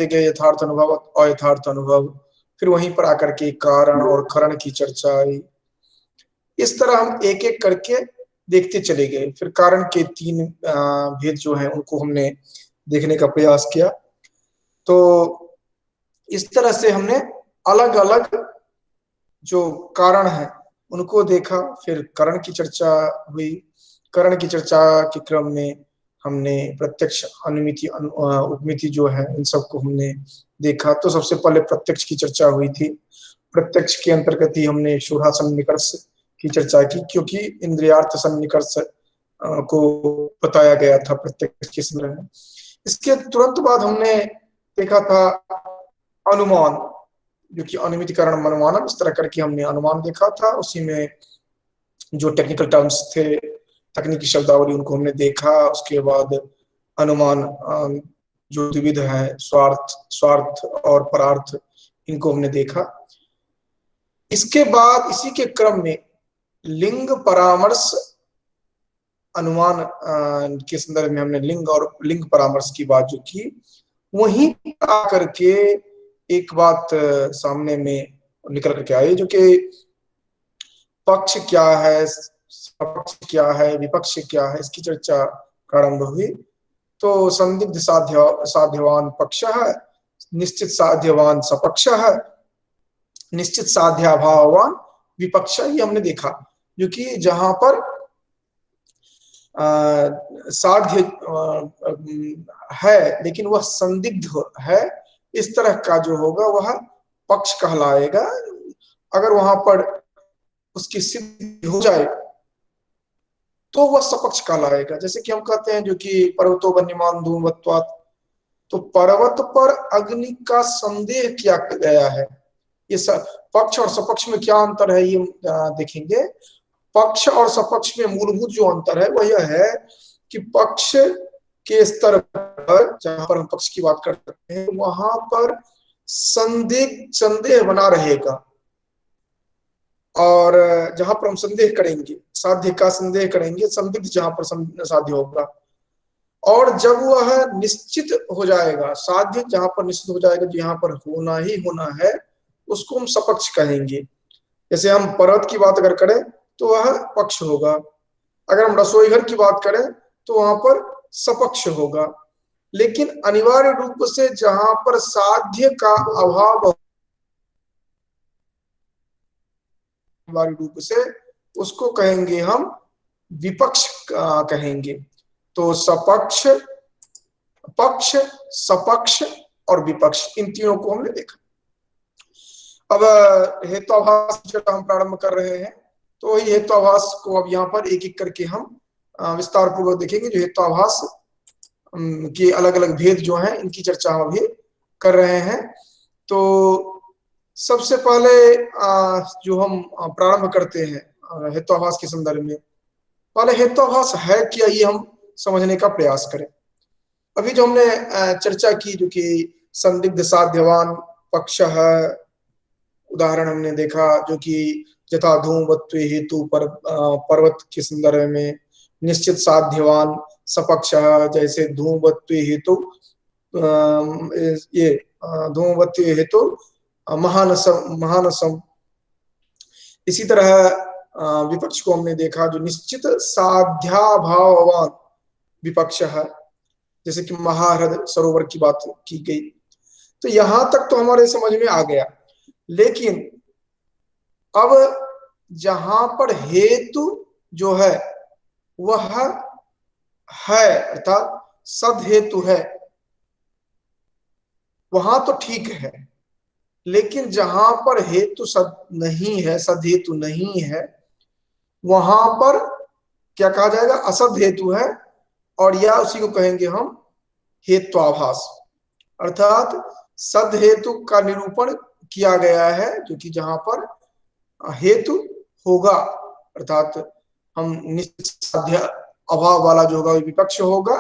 गए यथार्थ अनुभव, अयथार्थ अनुभव, फिर वहीं पर आकर के कारण और करण की चर्चा आई। इस तरह हम एक एक करके देखते चले गए। फिर कारण के 3 भेद जो हैं उनको हमने देखने का प्रयास किया। तो इस तरह से हमने अलग अलग जो कारण है उनको देखा। फिर करण की चर्चा हुई। करण की चर्चा के क्रम में हमने प्रत्यक्ष, अनुमिति, उपमिति जो है इन सबको हमने देखा। तो सबसे पहले प्रत्यक्ष की चर्चा हुई थी। प्रत्यक्ष के अंतर्गत ही हमने शोधा सन्निकर्ष की चर्चा की, क्योंकि इंद्रियार्थ सन्निकर्ष को बताया गया था प्रत्यक्ष के संदर्भ में। इसके तुरंत बाद हमने देखा था अनुमान, जो कि अनुमितिकरण अनुमानम, इस तरह करके हमने अनुमान देखा था। उसी में जो टेक्निकल टर्म्स थे, तकनीकी शब्दावली, उनको हमने देखा। उसके बाद अनुमान जो द्विविध है, स्वार्थ और परार्थ, इनको हमने देखा। इसके बाद इसी के क्रम में लिंग परामर्श अनुमान के संदर्भ में हमने लिंग और लिंग परामर्श की बात जो की, वहीं आकर के एक बात सामने में निकल करके आई, जो कि पक्ष क्या है, सपक्ष क्या है, विपक्ष क्या है, इसकी चर्चा प्रारंभ हुई। तो संदिग्ध साध्यवान पक्ष है, निश्चित साध्यवान सपक्ष है, निश्चित साध्याभावान विपक्ष, ये हमने देखा। जो कि जहां पर साध्य है लेकिन वह संदिग्ध है, इस तरह का जो होगा वह पक्ष कहलाएगा। अगर वहां पर उसकी सिद्धि हो जाए तो वह सपक्ष कहलाएगा। जैसे कि हम कहते हैं जो कि पर्वतो वन्यमान धूमवत्वात्, तो पर्वत पर अग्नि का संदेह किया गया है। ये पक्ष और सपक्ष में क्या अंतर है ये देखेंगे। पक्ष और सपक्ष में मूलभूत जो अंतर है वह यह है कि पक्ष के स्तर पर, जहां पर हम पक्ष की बात करते हैं, वहां पर संदेह बना रहेगा। और जहां पर हम संदेह करेंगे, साध्य का संदेह करेंगे, संदिग्ध जहां पर साध्य होगा। और जब वह निश्चित हो जाएगा, साध्य जहां पर निश्चित हो जाएगा, जो यहाँ पर होना ही होना है, उसको हम सपक्ष कहेंगे। जैसे हम पर्वत की बात अगर करें तो वह पक्ष होगा। अगर हम रसोई घर की बात करें तो वहां पर सपक्ष होगा। लेकिन अनिवार्य रूप से जहां पर साध्य का अभाव, अनिवार्य रूप से उसको कहेंगे हम विपक्ष कहेंगे। तो सपक्ष, पक्ष, सपक्ष और विपक्ष, इन तीनों को हमने देखा। अब हेतुआभास जब हम प्रारंभ कर रहे हैं तो वही हेतुआभास को अब यहाँ पर एक एक करके हम विस्तार पूर्वक देखेंगे। जो हेतुआभास के अलग अलग भेद जो हैं, इनकी चर्चा हम अभी कर रहे हैं। तो सबसे पहले जो हम प्रारंभ करते हैं हेतुआभास के संदर्भ में, पहले हेतुआभास है क्या ये हम समझने का प्रयास करें। अभी जो हमने चर्चा की, जो कि संदिग्ध साध्यवान पक्ष है, उदाहरण हमने देखा जो कि यथा धूमवत्व हेतु पर्वत के संदर्भ में, निश्चित साध्यवान सपक्ष है, जैसे धूमवत्व हेतु ये धूमवत्व हेतु महानसम। इसी तरह विपक्ष को हमने देखा जो निश्चित साध्याभावान विपक्ष है, जैसे कि महाहृद सरोवर की बात की गई। तो यहां तक तो हमारे समझ में आ गया। लेकिन अब जहां पर हेतु जो है वह है, अर्थात सद हेतु है, वहां तो ठीक है। लेकिन जहां पर हेतु सद नहीं है, सद हेतु नहीं है, वहां पर क्या कहा जाएगा, असद हेतु है। और या उसी को कहेंगे हम हेत्वाभास, अर्थात सद हेतु का निरूपण किया गया है, जो कि जहां पर हेतु होगा, अर्थात हम निश्चित साध्य अभाव वाला जो होगा विपक्ष होगा।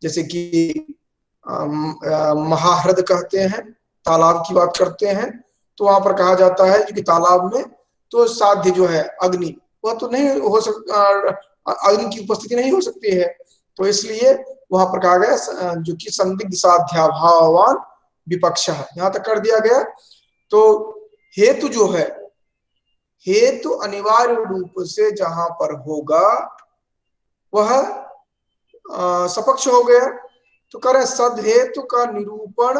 जैसे कि महाहृद कहते हैं, तालाब की बात करते हैं, तो वहां पर कहा जाता है कि तालाब में तो साध्य जो है अग्नि, वह तो नहीं हो सकता, अग्नि की उपस्थिति नहीं हो सकती है। तो इसलिए वहां पर कहा गया जो कि संदिग्ध साध्याभावान विपक्ष, यहां तक कर दिया गया। तो हेतु जो है, हेतु अनिवार्य रूप से जहां पर होगा वह सपक्ष हो गया। तो कह रहे सद हेतु का निरूपण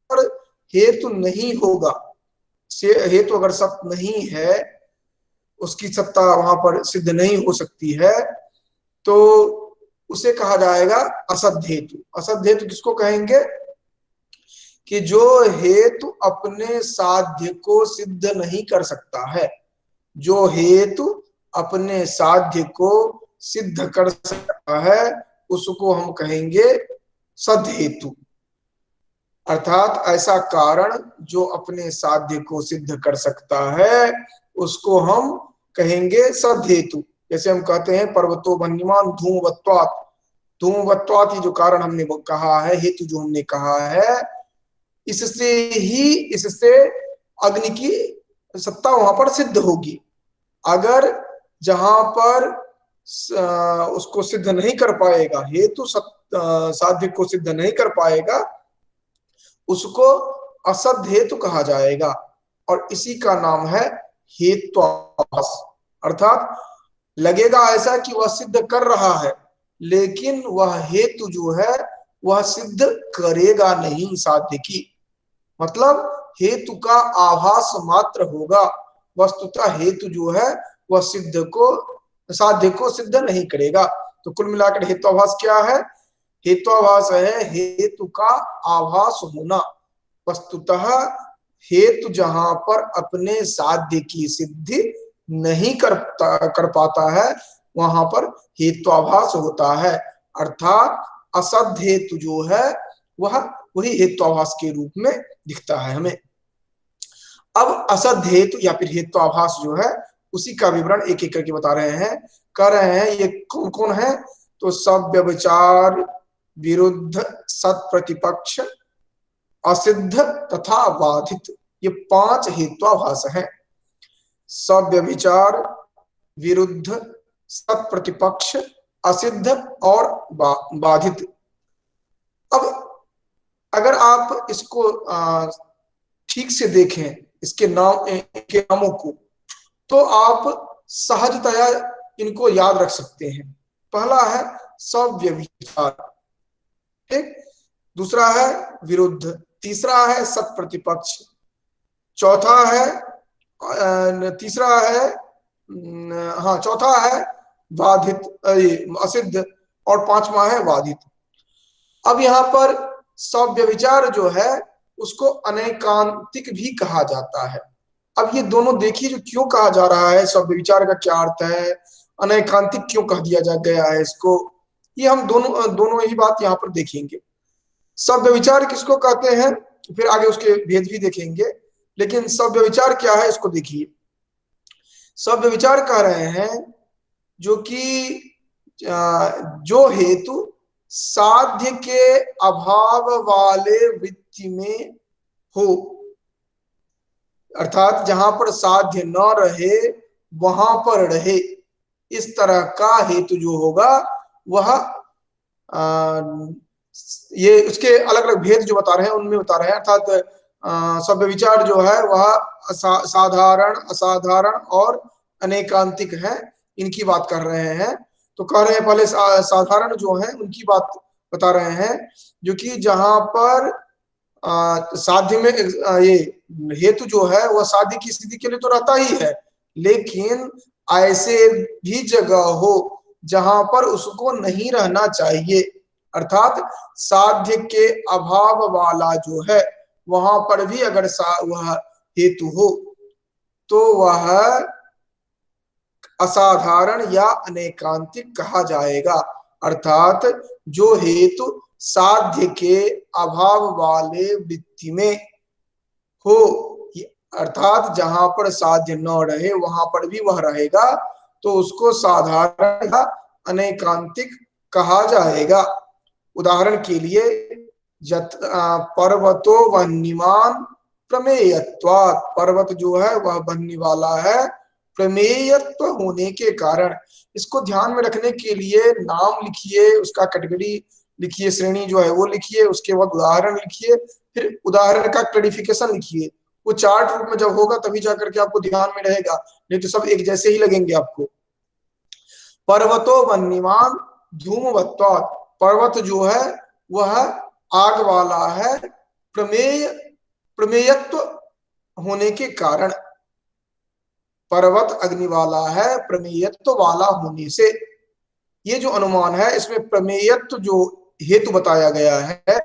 पर हेतु नहीं होगा, से हेतु अगर सत्य नहीं है, उसकी सत्ता वहां पर सिद्ध नहीं हो सकती है, तो उसे कहा जाएगा असद हेतु। असद हेतु किसको कहेंगे? कि जो हेतु अपने साध्य को सिद्ध नहीं कर सकता है, जो हेतु अपने साध्य को सिद्ध कर सकता है, उसको हम कहेंगे सद हेतु। अर्थात ऐसा कारण जो अपने साध्य को सिद्ध कर सकता है, उसको हम कहेंगे सद हेतु। जैसे हम कहते हैं पर्वतो वन्यमान धूमवत्वात्, धूमवत्वात् ये जो कारण हमने कहा है, हेतु जो हमने कहा है, इससे अग्नि की सत्ता वहां पर सिद्ध होगी। अगर जहां पर उसको सिद्ध नहीं कर पाएगा, हेतु साध्य को सिद्ध नहीं कर पाएगा, उसको असद हेतु कहा जाएगा। और इसी का नाम है हेत्वाभास। अर्थात लगेगा ऐसा कि वह सिद्ध कर रहा है, लेकिन वह हेतु जो है वह सिद्ध करेगा नहीं साध्य की। मतलब हेतु का आभास मात्र होगा, वस्तुतः हेतु जो है वह सिद्ध को, साध्य को सिद्ध नहीं करेगा। तो कुल मिलाकर हेत्वाभास क्या है? हेत्वाभास है हेतु का आभास होना। वस्तुतः हेतु जहां पर अपने साध्य की सिद्धि नहीं कर पाता है, वहां पर हेत्वाभास होता है। अर्थात असद हेतु जो है वह वही हेत्वाभास के रूप में दिखता है हमें। अब असद हेतु या फिर हेत्वाभास जो है, उसी का विवरण एक एक करके बता रहे हैं, कह रहे हैं ये कौन कौन है। तो सव्यभिचार, विरुद्ध, सत प्रतिपक्ष, असिद्ध तथा बाधित, ये 5 हेत्वाभास हैं। सव्यभिचार, विरुद्ध, सत प्रतिपक्ष, असिद्ध और बाधित। अब अगर आप इसको ठीक से देखें, इसके नामों को, तो आप सहजतया इनको याद रख सकते हैं। पहला है सव्यभिचार, ठीक, दूसरा है विरुद्ध, तीसरा है सत प्रतिपक्ष, चौथा है तीसरा है चौथा है बाधित असिद्ध, और 5वां है बाधित। अब यहाँ पर सव्यभिचार जो है उसको अनैकांतिक भी कहा जाता है। अब ये दोनों देखिए जो क्यों कहा जा रहा है, सव्यभिचार का क्या अर्थ है, अनैकांतिक क्यों कह दिया जा गया है इसको, ये हम दोनों ही बात यहाँ पर देखेंगे। सव्यभिचार किसको कहते हैं, फिर आगे उसके भेद भी देखेंगे, लेकिन सव्यभिचार क्या है इसको देखिए। सव्यभिचार कह रहे हैं जो कि जो हेतु साध्य के अभाव वाले वृत्ति में हो, अर्थात जहां पर साध्य न रहे वहां पर रहे, इस तरह का हेतु जो होगा वह ये उसके अलग अलग भेद जो बता रहे हैं उनमें बता रहे हैं। अर्थात सव्यभिचार जो है वह साधारण, असाधारण और अनेकांतिक है, इनकी बात कर रहे हैं। तो कह रहे हैं पहले साधारण जो है उनकी बात बता रहे हैं, जो कि जहां पर साध्य में ये हेतु जो है वह साध्य की स्थिति के लिए तो रहता ही है, लेकिन ऐसे भी जगह हो जहां पर उसको नहीं रहना चाहिए। अर्थात साध्य के अभाव वाला जो है वहां पर भी अगर वह हेतु हो तो वह असाधारण या अनेकांतिक कहा जाएगा। अर्थात जो हेतु साध्य के अभाव वाले वृत्ति में हो, अर्थात जहां पर साध्य न रहे वहां पर भी वह रहेगा, तो उसको साधारण या अनेकांतिक कहा जाएगा। उदाहरण के लिए पर्वतो वन्यमान प्रमेयत्वात्, पर्वत जो है वह बनने वाला है प्रमेयत्व होने के कारण। इसको ध्यान में रखने के लिए नाम लिखिए, उसका कैटेगरी लिखिए, श्रेणी जो है वो लिखिए, उसके बाद उदाहरण लिखिए, फिर उदाहरण का क्लैरिफिकेशन लिखिए। वो चार्ट रूप में जब होगा तभी जाकर के आपको ध्यान में रहेगा, नहीं तो सब एक जैसे ही लगेंगे आपको। पर्वतो वन्यमान धूमवत्वात्, पर्वत जो है वह आग वाला है, प्रमेय प्रमेयत्व होने के कारण। पर्वत अग्नि वाला है प्रमेयत्व वाला होने से। ये जो अनुमान है इसमें प्रमेयत्व जो हेतु बताया गया है,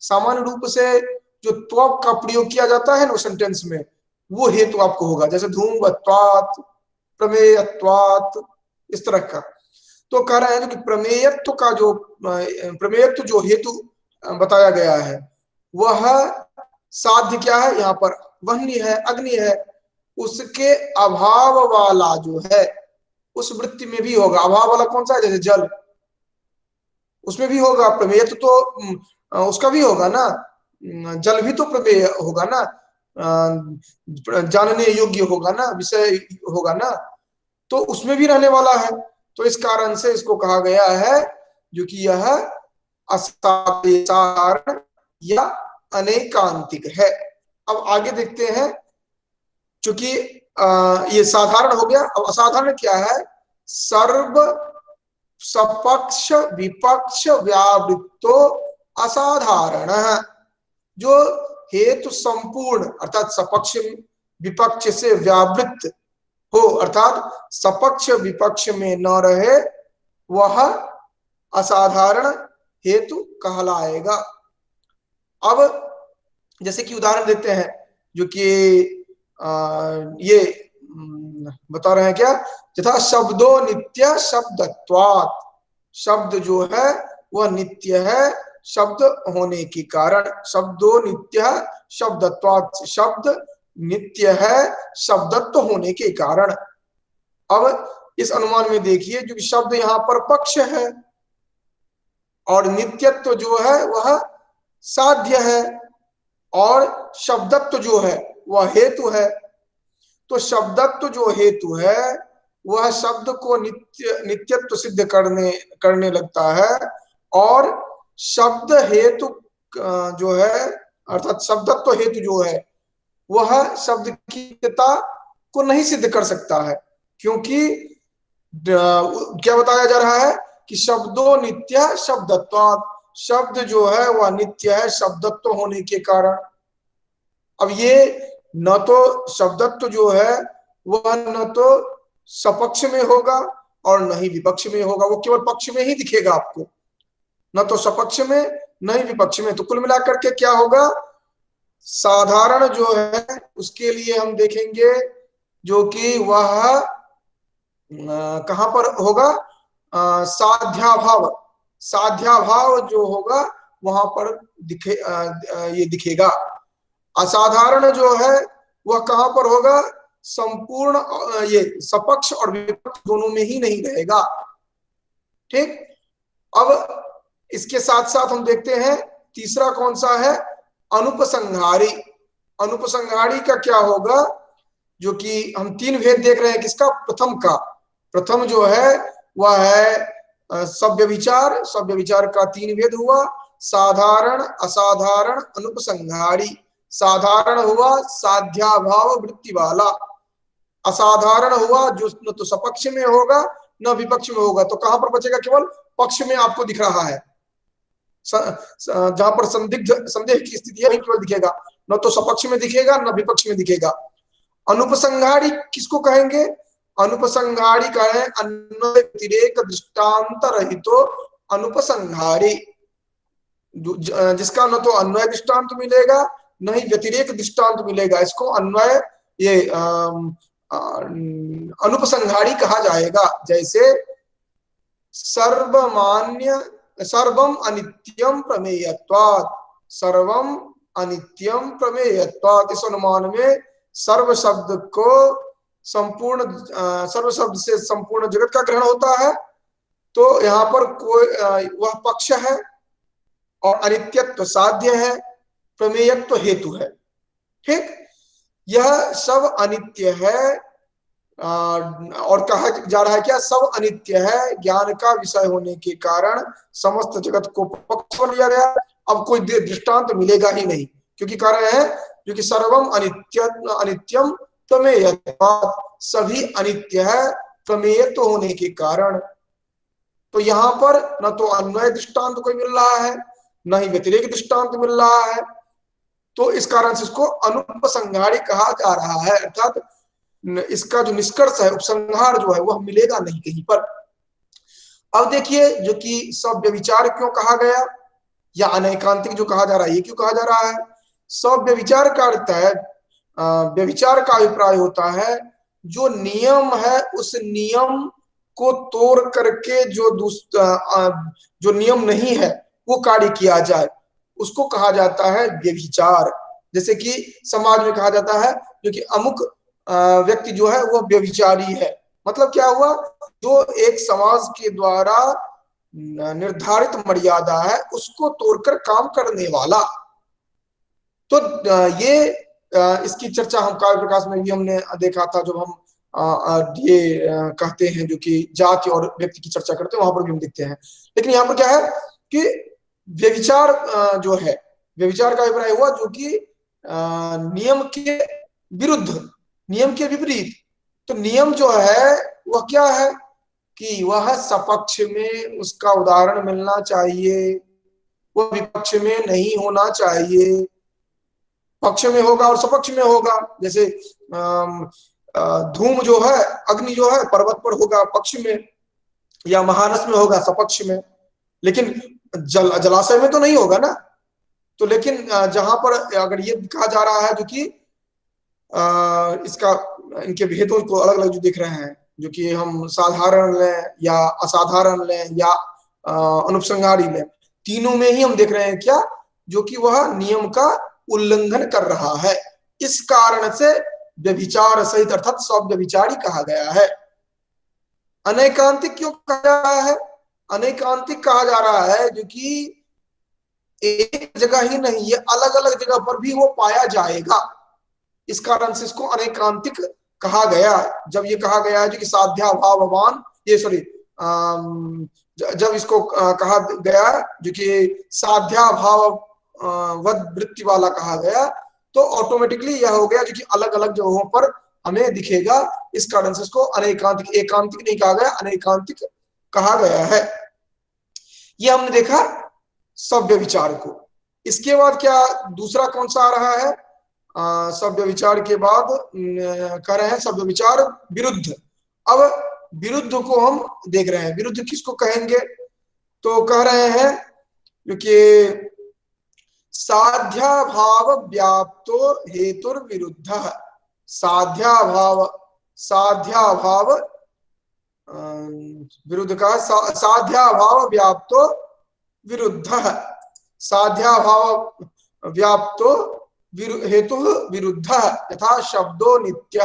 सामान्य रूप से जो त्वक का प्रयोग किया जाता है ना सेंटेंस में, वो हेतु आपको होगा, जैसे धूमवत्वात्, प्रमेयत्वात्, इस तरह का। तो कह रहा है कि प्रमेयत्व का जो प्रमेयत्व जो हेतु बताया गया है वह साध्य क्या है, यहाँ पर वह्नि है, अग्नि है, उसके अभाव वाला जो है उस वृत्ति में भी होगा। अभाव वाला कौन सा है, जैसे जल, उसमें भी होगा प्रमेयत्व, तो उसका भी होगा ना, जल भी तो प्रमेय होगा ना, जानने योग्य होगा ना, विषय होगा ना, तो उसमें भी रहने वाला है। तो इस कारण से इसको कहा गया है जो कि यह असाधारण या अनेकांतिक है। अब आगे देखते हैं, चूंकि ये साधारण हो गया, अब असाधारण क्या है, सर्व सपक्ष विपक्ष व्यावृत्तो असाधारण, जो हेतु संपूर्ण अर्थात सपक्ष विपक्ष से व्यावृत्त हो, अर्थात सपक्ष विपक्ष में न रहे, वह असाधारण हेतु कहलाएगा। अब जैसे कि उदाहरण देते हैं, जो कि ये बता रहे हैं क्या, यथा शब्दो नित्य शब्दत्वात्, शब्द जो है वह नित्य है शब्द होने के कारण। शब्दो नित्य शब्दत्वात्, शब्द नित्य है शब्दत्व होने के कारण। अब इस अनुमान में देखिए, जो शब्द यहाँ पर पक्ष है और नित्यत्व जो है वह साध्य है, और शब्दत्व जो है वह हेतु है। तो शब्दत्व जो हेतु है वह शब्द को नित्यत्व सिद्ध करने लगता है, और शब्द हेतु जो है अर्थात शब्दत्व हेतु जो है वह शब्द की नित्यता को नहीं सिद्ध कर सकता है, क्योंकि क्या बताया जा रहा है कि शब्दों नित्य शब्दत्वात्, शब्द जो है वह नित्य है शब्दत्व होने के कारण। अब ये न तो शब्दत्व जो है वह न तो सपक्ष में होगा और न ही विपक्ष में होगा, वो केवल पक्ष में ही दिखेगा आपको, न तो सपक्ष में न ही विपक्ष में। तो कुल मिलाकर के क्या होगा, साधारण जो है उसके लिए हम देखेंगे जो कि वह कहां पर होगा, साध्याभाव, साध्याभाव जो होगा वहां पर ये दिखेगा। असाधारण जो है वह कहां पर होगा, संपूर्ण ये सपक्ष और विपक्ष दोनों में ही नहीं रहेगा। ठीक, अब इसके साथ साथ हम देखते हैं तीसरा कौन सा है, अनुपसंहारी। अनुपसंहारी का क्या होगा, जो कि हम तीन भेद देख रहे हैं किसका, प्रथम का। प्रथम जो है वह है सभ्य विचार, सभ्य विचार का तीन भेद हुआ, साधारण असाधारण अनुपसंहारी। साधारण हुआ साध्याभाव वृत्ति वाला, असाधारण हुआ जो न तो सपक्ष में होगा न विपक्ष में होगा, तो कहां पर बचेगा, केवल पक्ष में आपको दिख रहा है, जहां पर संदिग्ध संदेह की स्थिति है वहीं केवल दिखेगा, न तो सपक्ष में दिखेगा न विपक्ष में दिखेगा। अनुपसंहारी किसको कहेंगे, अनुपसंहारी का है अन्वय व्यतिरेक दृष्टांत रहितो अनुपसंहारी, जिसका न तो अन्वय दृष्टांत मिलेगा न ही व्यतिरेक दृष्टांत मिलेगा, इसको अन्वय ये अनुपसंहारी कहा जाएगा। जैसे सर्वमान्य सर्वम अनित्यम प्रमेयत्वात्, सर्वम अनित्यम प्रमेयत्वात्, इस अनुमान में सर्व शब्द को संपूर्ण सर्व शब्द से संपूर्ण जगत का ग्रहण होता है, तो यहाँ पर कोई वह पक्ष है और अनित्यत्व साध्य है, प्रमेयत्व हेतु है। ठीक, यह सब अनित्य है और कहा जा रहा है क्या, सब अनित्य है, ज्ञान का विषय होने के कारण समस्त जगत को पक्ष में लिया गया। अब कोई दृष्टांत मिलेगा ही नहीं, क्योंकि कारण है क्योंकि सर्वम अनित्य अनित्यम प्रमेय, सभी अनित्य है प्रमेय तो होने के कारण। तो यहाँ पर न तो अन्वय दृष्टांत कोई मिल रहा है, न ही व्यतिरेक दृष्टांत मिल रहा है, तो इस कारण से इसको अनुपसंहारी कहा जा रहा है। अर्थात इसका जो निष्कर्ष है, उपसंहार जो है, वह मिलेगा नहीं कहीं पर। अब देखिए, जो कि सब व्यभिचार क्यों कहा गया, या अनैकांतिक जो कहा जा रहा है, ये क्यों कहा जा रहा है। सब व्यभिचार का अर्थ है, व्यभिचार का अभिप्राय होता है जो नियम है उस नियम को तोड़ करके जो नियम नहीं है वो कार्य किया जाए, उसको कहा जाता है व्यभिचार। जैसे कि समाज में कहा जाता है जो कि अमुक व्यक्ति जो है वो व्यभिचारी है, मतलब क्या हुआ, जो एक समाज के द्वारा निर्धारित मर्यादा है उसको तोड़कर काम करने वाला। तो ये इसकी चर्चा हम काव्य प्रकाश में भी हमने देखा था, जब हम ये कहते हैं जो कि जाति और व्यक्ति की चर्चा करते हैं, वहां पर भी हम देखते हैं। लेकिन यहाँ पर क्या है कि व्यभिचार जो है, व्यभिचार का अभिप्राय हुआ जो कि नियम के विरुद्ध, नियम के विपरीत। तो नियम जो है वह क्या है कि वह सपक्ष में उसका उदाहरण मिलना चाहिए, वो विपक्ष में नहीं होना चाहिए, पक्ष में होगा और सपक्ष में होगा। जैसे धूम जो है, अग्नि जो है पर्वत पर होगा पक्ष में, या महानस में होगा सपक्ष में, लेकिन जलाशय में तो नहीं होगा ना। तो लेकिन जहां पर अगर ये कहा जा रहा है जो कि इसका इनके भेदों को अलग अलग जो देख रहे हैं, जो कि हम साधारण लें या असाधारण लें या अनुपसंहारी लें, तीनों में ही हम देख रहे हैं क्या, जो कि वह नियम का उल्लंघन कर रहा है। इस कारण से व्यभिचार सहित अर्थात सब व्यभिचारी कहा गया है। अनैकांतिक क्यों कहा जा रहा है, अनैकांतिक कहा जा रहा है जो कि एक जगह ही नहीं, ये अलग अलग जगह पर भी वो पाया जाएगा, इस कारण से इसको अनैकांतिक कहा गया। जब ये कहा गया है जो कि साध्या भाववान, ये सॉरी जब इसको कहा गया जो कि साध्या भाव वद वृत्ति वाला कहा गया, तो ऑटोमेटिकली यह हो गया जो कि अलग अलग जगहों पर हमें दिखेगा। इस कारण से इसको अनैकांतिक, एकांतिक नहीं कहा गया, अनैकांतिक कहा गया है। ये हमने देखा सभ्य विचार को। इसके बाद क्या दूसरा कौन सा आ रहा है, सभ्य विचार के बाद कह रहे हैं सभ्य विचार विरुद्ध। अब विरुद्ध को हम देख रहे हैं, विरुद्ध किसको कहेंगे, तो कह रहे हैं क्योंकि साध्याभाव व्याप्तो हेतुर विरुद्ध, साध्याभाव विरुद्ध का साध्याभाव व्याप्तो विरुद्ध, साध्याभाव व्याप्तो हेतु विरुद्ध यथा शब्दो नित्य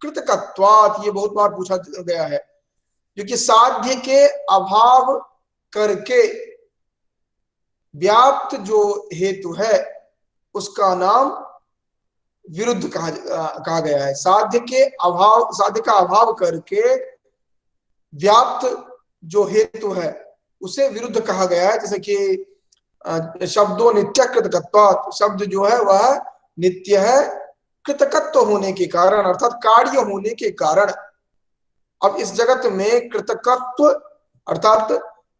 कृतकत्वात्। ये बहुत बार पूछा गया है, क्योंकि साध्य के अभाव करके व्याप्त जो हेतु है उसका नाम विरुद्ध कहा गया है। साध्य के अभाव, साध्य का अभाव करके व्याप्त जो हेतु है उसे विरुद्ध कहा गया है। जैसे कि शब्दों नित्य कृतकत्वात्, शब्द जो है वह नित्य है कृतकत्व होने के कारण, अर्थात कार्य होने के कारण। अब इस जगत में कृतकत्व अर्थात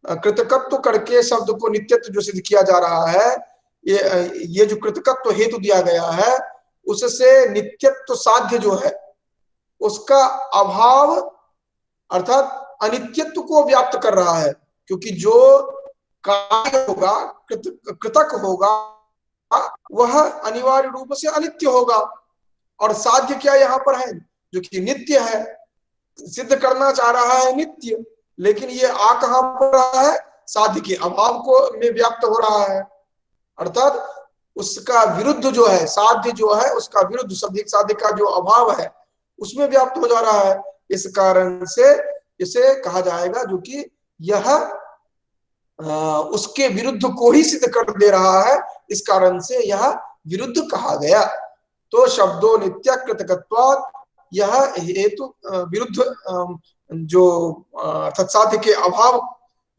कृतकत्व करके शब्द को नित्यत्व जो सिद्ध किया जा रहा है, ये जो कृतकत्व हेतु दिया गया है उससे नित्यत्व साध्य जो है उसका अभाव अर्थात अनित्यत्व को व्याप्त कर रहा है, क्योंकि जो कार्य होगा, कृतक होगा, वह अनिवार्य रूप से अनित्य होगा। और साध्य क्या यहाँ पर है, जो कि नित्य है, सिद्ध करना चाह रहा है नित्य, लेकिन ये आ कहां पर रहा है, साध्य के अभाव को में व्याप्त हो रहा है। अर्थात उसका विरुद्ध जो है, साध्य जो है उसका विरुद्ध साध्य का जो अभाव है उसमें व्याप्त हो जा रहा है। इस कारण से इसे कहा जाएगा जो कि यह उसके विरुद्ध को ही सिद्ध कर दे रहा है, इस कारण से यह विरुद्ध कहा गया। तो शब्दों नित्य कृतकत्वात्, यह हेतु विरुद्ध जो अर्थात साध्य के अभाव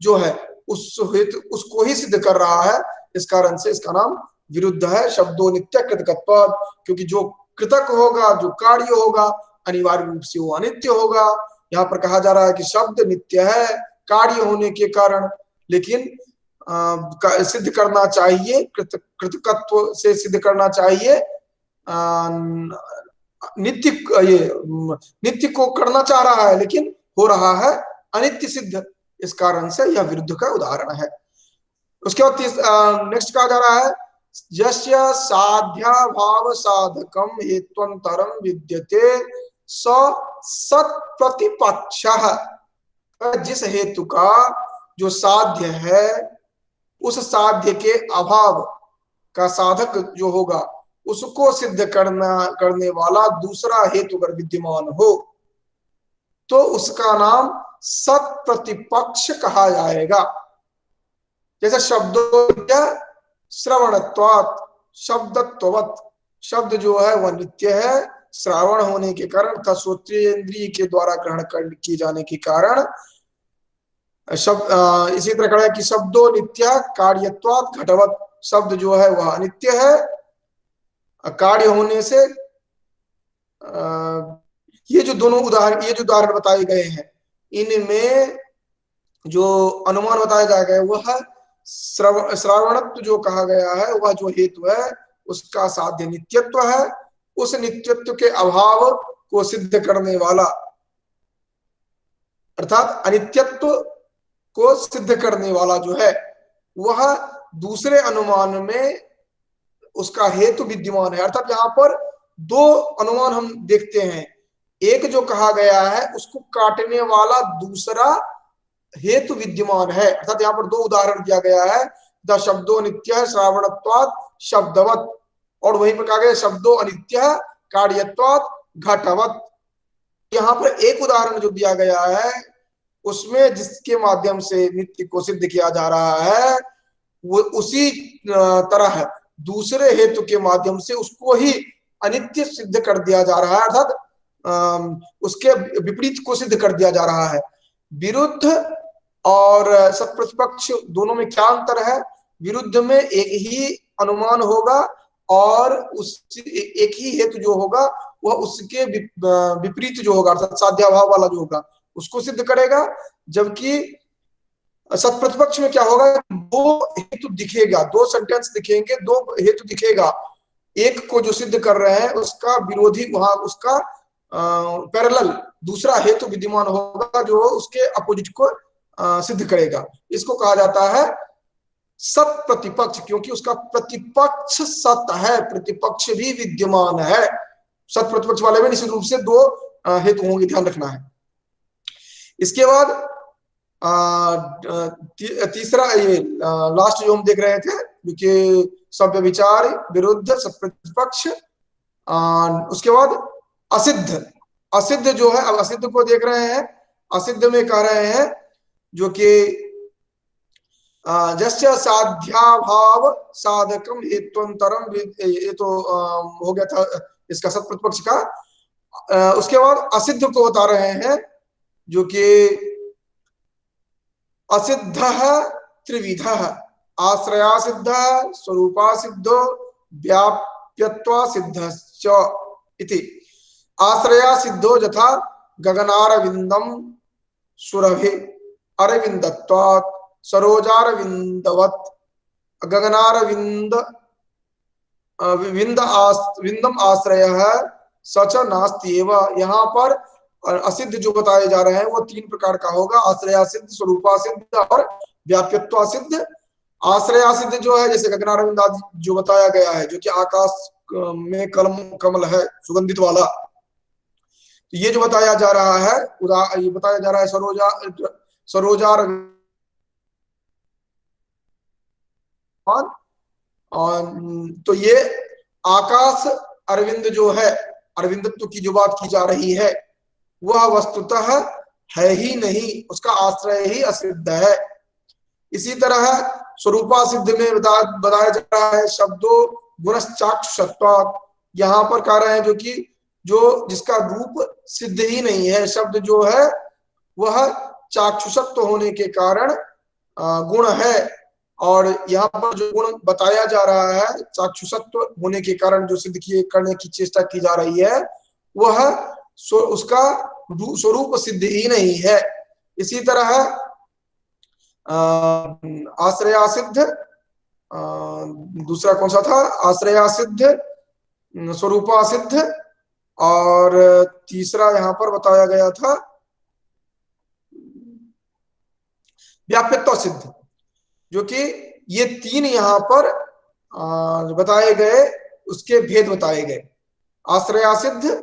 जो है उस हेतु उसको ही सिद्ध कर रहा है। इस कारण से इसका नाम विरुद्ध है। शब्दों नित्य कृतकत्वात्, क्योंकि जो कृतक होगा, जो कार्य होगा, अनिवार्य रूप से वो अनित्य होगा। यहाँ पर कहा जा रहा है कि शब्द नित्य है कार्य होने के कारण, लेकिन सिद्ध करना चाहिए कृतकत्व से सिद्ध करना चाहिए नित्य। ये नित्य को करना चाह रहा है लेकिन हो रहा है अनित्य सिद्ध। इस कारण से यह विरुद्ध का उदाहरण है। उसके बाद नेक्स्ट कहा जा रहा है यस्य साध्याभाव साधकम हेत्वंतरम विद्यते स सत्प्रतिपक्षः। जिस हेतु का जो साध्य है उस साध्य के अभाव का साधक जो होगा उसको सिद्ध करने वाला दूसरा हेतु अगर विद्यमान हो तो उसका नाम सत्प्रतिपक्ष कहा जाएगा। जैसे शब्दों श्रवणत्वात् शब्दत्ववत्, शब्द जो है वह नित्य है श्रावण होने के कारण तथा श्रोत्रेंद्रिय के द्वारा ग्रहण किए जाने के कारण शब्द इसी तरह कहा कि शब्दों नित्य कार्यत्वात् घटवत्, शब्द जो है वह अनित्य है कार्य होने से। ये जो उदाहरण बताए गए हैं इनमें जो अनुमान बताया जाएगा वह श्रावणत्व जो कहा गया है वह जो हेतु है उसका साध्य नित्यत्व है। उस नित्यत्व के अभाव को सिद्ध करने वाला अर्थात अनित्यत्व को सिद्ध करने वाला जो है वह दूसरे अनुमान में उसका हेतु विद्यमान है। अर्थात यहाँ पर दो अनुमान हम देखते हैं, एक जो कहा गया है उसको काटने वाला दूसरा हेतु विद्यमान है। अर्थात यहाँ पर दो उदाहरण दिया गया है द शब्दों नित्य श्रावणत्वात् शब्दवत्, और वहीं पर कहा गया शब्दों अनित्य कार्यत्वात् घटवत्। यहाँ पर एक उदाहरण जो दिया गया है उसमें जिसके माध्यम से नित्य को सिद्ध किया जा रहा है वो उसी तरह दूसरे हेतु के माध्यम से उसको ही अनित्य सिद्ध कर दिया जा रहा है, अर्थात उसके विपरीत को सिद्ध कर दिया जा रहा है। विरुद्ध और सत्प्रतिपक्ष दोनों में क्या अंतर है? विरुद्ध में एक ही अनुमान होगा और उस एक ही हेतु जो होगा वह उसके विपरीत जो होगा अर्थात साध्याभाव वाला जो होगा उसको सिद्ध करेगा। जबकि सत्प्रतिपक्ष में क्या होगा, दो हेतु दिखेगा, दो सेंटेंस दिखेंगे, दो हेतु दिखेगा, एक को जो सिद्ध कर रहे हैं उसका विरोधी वहां उसका पैरेलल दूसरा हेतु विद्यमान होगा जो उसके अपोजिट को सिद्ध करेगा। इसको कहा जाता है सत प्रतिपक्ष, क्योंकि उसका प्रतिपक्ष सत है, प्रतिपक्ष भी विद्यमान है। सत प्रतिपक्ष वाले में निश्चित रूप से दो हेतु होंगे, ध्यान रखना है। इसके बाद तीसरा ये लास्ट जो हम देख रहे थे क्योंकि सभ्य विचार विरुद्ध सत प्रतिपक्ष। उसके बाद असिद्ध, असिद्ध जो है, अब असिद्ध को देख रहे हैं। असिद्ध में कह रहे हैं जो कि जस्य साध्याभाव साधकम हेत्वंतरम, ये तो हो गया था इसका सत प्रतिपक्ष का। उसके बाद असिद्ध को बता रहे हैं जो कि असिद्ध त्रिविध आश्रया सिद्ध स्वरूपा सिद्धो व्याप्यत्वा सिद्धश्च इति। आश्रया सिद्धो यथा गगनारविंदम सुरभि अरविंदत्वात् सरोजारविंदवत् गगनारविंद विंदम आश्रयः सच नास्ति एव। यहाँ पर असिद्ध जो बताए जा रहे हैं वो तीन प्रकार का होगा, आश्रया सिद्ध, स्वरूपा सिद्ध और व्याप्यत्वा सिद्ध। आश्रया सिद्ध जो है जैसे गगनारविंद आदि जो बताया गया है जो कि आकाश में कमल है सुगंधित वाला, तो ये जो बताया जा रहा है ये बताया जा रहा है सरोजार तो ये आकाश अरविंद जो है, अरविंदत्व की जो बात की जा रही है वह वस्तुतः है ही नहीं, उसका आश्रय ही असिद्ध है। इसी तरह स्वरूपा सिद्ध में बताया जा रहा है शब्दों गुणश्चाक्षुषत्वात्। यहाँ पर कह रहे हैं जो कि जो जिसका रूप सिद्ध ही नहीं है, शब्द जो है वह चाक्षुषत्व होने के कारण गुण है। और यहाँ पर जो गुण बताया जा रहा है चाक्षुषत्व होने के कारण जो सिद्ध किए करने की चेष्टा की जा रही है, वह उसका स्वरूप सिद्ध ही नहीं है। इसी तरह आश्रया सिद्ध, दूसरा कौन सा था, आश्रया सिद्ध, स्वरूपा सिद्ध, और तीसरा यहाँ पर बताया गया था व्याप्यत्व सिद्ध, जो कि ये तीन यहाँ पर बताए गए, उसके भेद बताए गए। आश्रया सिद्ध,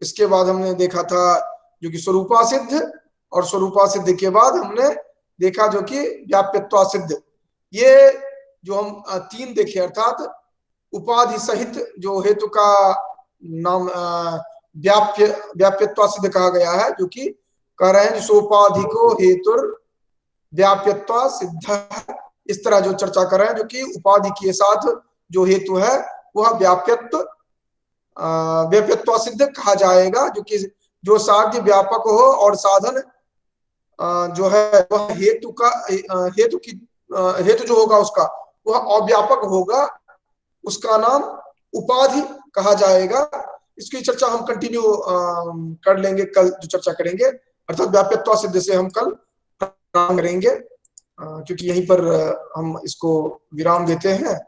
इसके बाद हमने देखा था जो कि स्वरूपा सिद्ध, और स्वरूपा सिद्ध के बाद हमने देखा जो कि व्याप्यत्व सिद्ध। ये जो हम तीन देखे, अर्थात उपाधि सहित जो हेतु का नाम व्याप्यत्व सिद्ध कहा गया है, जो कि कह रहे हैं सोपाधि को हेतु व्याप्यत्व सिद्ध, इस तरह जो चर्चा कर रहे हैं, जो कि उपाधि के साथ जो हेतु है वह व्याप्यत्व सिद्ध कहा जाएगा, जो कि जो साध्य व्यापक हो और साधन जो है वह हेतु का हेतु जो होगा उसका वह अव्यापक होगा, उसका नाम उपाधि कहा जाएगा। इसकी चर्चा हम कंटिन्यू कर लेंगे, कल जो चर्चा करेंगे, अर्थात व्याप्यत्व सिद्ध से हम कल काम करेंगे, क्योंकि यहीं पर हम इसको विराम देते हैं।